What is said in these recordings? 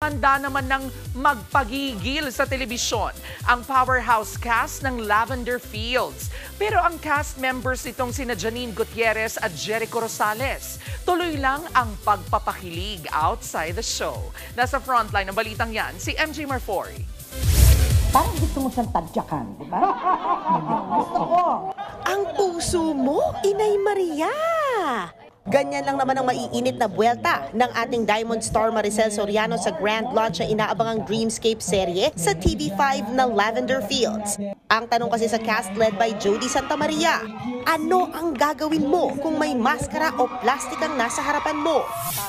handa naman ng magpagigil sa telebisyon ang powerhouse cast ng Lavender Fields. Pero ang cast members nitong sina Janine Gutierrez at Jericho Rosales, tuloy lang ang pagpapakilig outside the show. Nasa frontline ng balitang yan, si MJ Marfori. Parang gusto mo siyang tadyakan, di ba? Gusto ko. Ang puso mo, Inay Maria! Ganyan lang naman ang maiinit na buwelta ng ating Diamond Star Maricel Soriano sa grand launch na inaabangang Dreamscape serye sa TV5 na Lavender Fields. Ang tanong kasi sa cast led by Jody Santa Maria, ano ang gagawin mo kung may maskara o plastic ang nasa harapan mo?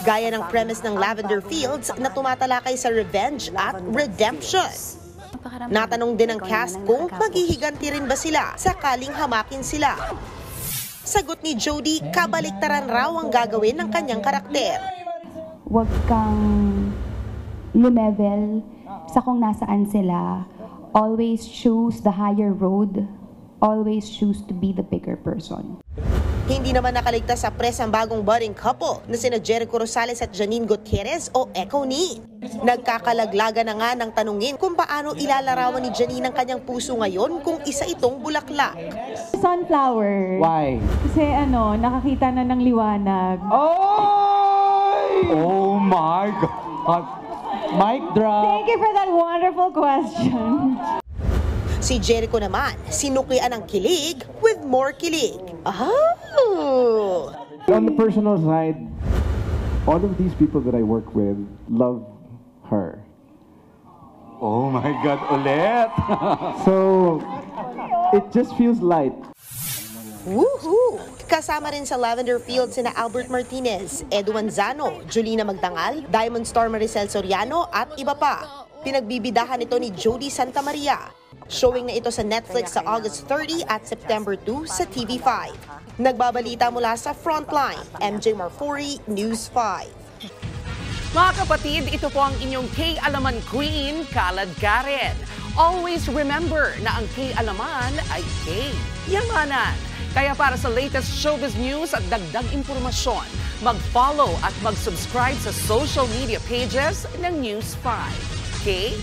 Gaya ng premise ng Lavender Fields na tumatalakay sa revenge at redemption. Natanong din ang cast kung maghihiganti rin ba sila sakaling hamakin sila. Sagot ni Jody, kabaliktaran raw ang gagawin ng kanyang karakter. Huwag kang lumevel sa kung nasaan sila. Always choose the higher road. Always choose to be the bigger person. Hindi naman nakaligtas sa press ang bagong budding couple na sina Jericho Rosales at Janine Gutierrez o Echo Ni. Nagkakalaglaga na nga ng tanungin kung paano ilalarawan ni Janine ang kanyang puso ngayon kung isa itong bulaklak. Sunflower. Why? Kasi nakakita na ng liwanag. Oh my God! Mic drop! Thank you for that wonderful question. Si Jericho naman, sinuklian ang kilig with more kilig. Oh! On the personal side, all of these people that I work with love her. Oh my God, ulit! So, it just feels light. Woohoo! Kasama rin sa Lavender Fields sina Albert Martinez, Edu Manzano, Julina Magdangal, Diamond Star Maricel Soriano at iba pa. Pinagbibidahan ito ni Jody Santa Maria. Showing na ito sa Netflix sa August 30 at September 2 sa TV5. Nagbabalita mula sa Frontline, MJ Marfori, News 5. Mga kapatid, ito po ang inyong K-Alaman Queen, Kalad Karen. Always remember na ang K-Alaman ay K-Yamanan. Kaya para sa latest showbiz news at dagdag impormasyon, mag-follow at mag-subscribe sa social media pages ng News 5. Okay?